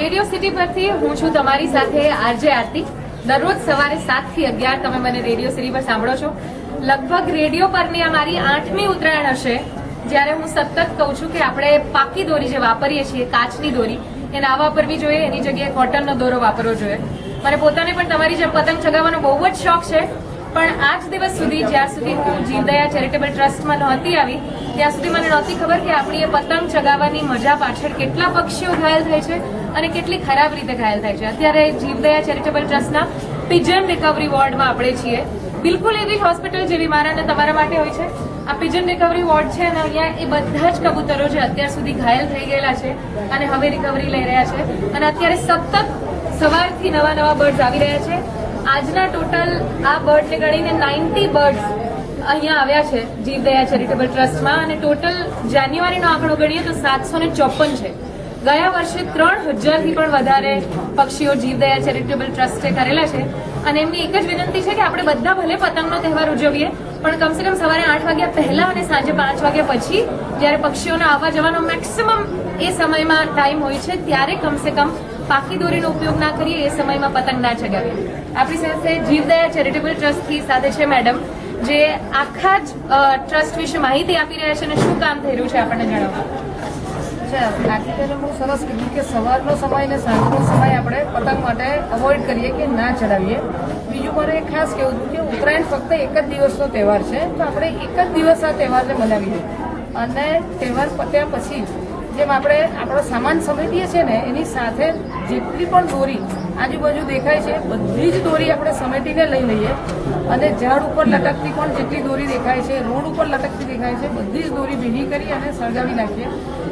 Radio city પરથી હું છું તમારી સાથે આરજે આરતી. દરરોજ સવારે 7 થી 11 તમે મને રેડિયો સિટી પર સાંભળો છો. લગભગ રેડિયો પરની આ મારી 8મી ઉત્તરાયણ હશે જ્યારે હું સતત કહું છું કે આપણે પાકી દોરી જે વાપરીએ છીએ, કાચની દોરી, એ ના વાપરવી જોઈએ, એની જગ્યાએ કોટનનો દોરો વાપરવો જોઈએ. મને પોતાને પણ તમારી જેમ પતંગ ચગાવવાનો બહુ જ શોખ છે, પણ આજ દિવસ સુધી જ્યાં સુધી હું જીવદયા ચેરિટેબલ ટ્રસ્ટમાં નહોતી આવી ત્યાં સુધી મને નહોતી ખબર કે આપણી એ પતંગ ચગાવવાની મજા પાછળ કેટલા પક્ષીઓ ઘાયલ થાય છે અને કેટલી ખરાબ રીતે ઘાયલ થાય છે. અત્યારે જીવદયા ચેરિટેબલ ટ્રસ્ટના પિજન રિકવરી વોર્ડમાં આપણે છીએ. બિલકુલ એવી જ હોસ્પિટલ જેવી મારા અને તમારા માટે હોય છે. આ પિજન રિકવરી વોર્ડ છે અને અહીંયા એ બધા જ કબૂતરો જે અત્યાર સુધી ઘાયલ થઈ ગયેલા છે અને હવે રિકવરી લઈ રહ્યા છે અને અત્યારે સતત સવારથી નવા બર્ડ્સ આવી રહ્યા છે. આજના ટોટલ આ બર્ડને ગણીને 90 બર્ડ્સ અહીંયા આવ્યા છે જીવદયા ચેરિટેબલ ટ્રસ્ટમાં અને ટોટલ જાન્યુઆરીનો આંકડો ગણીએ તો 754 છે. ગયા વર્ષે 3000થી પણ વધારે પક્ષીઓ જીવદયા ચેરિટેબલ ટ્રસ્ટે કરેલા છે અને એમની એક જ વિનંતી છે કે આપણે બધા ભલે પતંગનો તહેવાર ઉજવીએ પણ કમસે કમ સવારે 8 વાગ્યા પહેલા અને સાંજે 5 વાગ્યા પછી જ્યારે પક્ષીઓના આવવા જવાનો મેક્સિમમ એ સમયમાં ટાઈમ હોય છે ત્યારે કમસે કમ પાકી દોરીનો ઉપયોગ ના કરીએ, એ સમયમાં પતંગ ના ચગાવીએ. આપણી સાથે જીવદયા ચેરિટેબલ ટ્રસ્ટથી સાથે છે મેડમ, જે આખા જ ટ્રસ્ટ વિશે માહિતી આપી રહ્યા છે અને શું કામ થઈ રહ્યું છે આપણને જણાવો. આર્ટિકલે બહુ સરસ કીધું કે સવારનો સમય અને સાંજનો સમય આપણે પતંગ માટે અવોઇડ કરીએ કે ના ચડાવીએ. બીજું મારે ખાસ કહેવું હતું કે ઉત્તરાયણ ફક્ત એક જ દિવસનો તહેવાર છે, તો આપણે એક જ દિવસ આ તહેવારને મનાવીએ અને તહેવાર પત્યા પછી જેમ આપણે આપણો સામાન સમેટીએ છીએ ને એની સાથે જેટલી પણ દોરી આજુબાજુ દેખાય છે બધી જ દોરી આપણે સમેટીને લઈ લઈએ અને ઝાડ ઉપર લટકતી પણ જેટલી દોરી દેખાય છે, રોડ ઉપર લટકતી દેખાય છે, બધી જ દોરી ભેગી કરી અને સળગાવી નાખીએ.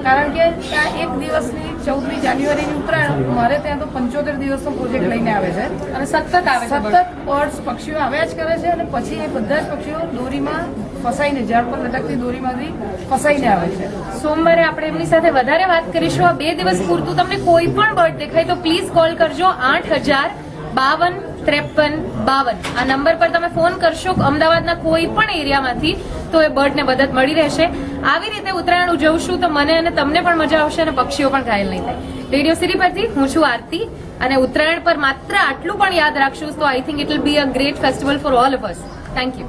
કારણ કે આ એક દિવસની 14મી જાન્યુઆરીની ઉત્તરાયણ મારે ત્યાં તો 75 દિવસનો પ્રોજેક્ટ લઈને આવે છે અને સતત આવે છે. સતત બર્ડ્સ પક્ષીઓ આવ્યા જ કરે છે અને પછી એ બધા જ પક્ષીઓ દોરીમાં ફસાઈને, ઝાડ પર લટકતી દોરીમાંથી ફસાઈને આવે છે. સોમવારે આપણે એમની સાથે વધારે વાત કરીશું. આ 2 દિવસ પૂરતું તમને કોઈ પણ બર્ડ દેખાય તો પ્લીઝ કોલ કરજો 8052535252. આ નંબર પર તમે ફોન કરશો અમદાવાદના કોઈ પણ એરિયામાંથી તો એ બર્ડને મદદ મળી રહેશે. આવી રીતે ઉત્તરાયણ ઉજવશું તો મને અને તમને પણ મજા આવશે અને પક્ષીઓ પણ ઘાયલ નહીં થાય. રેડિયો સિટી પરથી હું છું આરતી અને ઉત્તરાયણ પર માત્ર આટલું પણ યાદ રાખશું તો I think it will be a great festival for all of us. Thank you.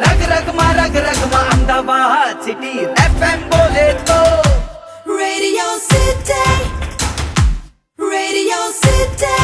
रग रग में अहमदाबाद सिटी FM बोले तो Radio City, Radio City.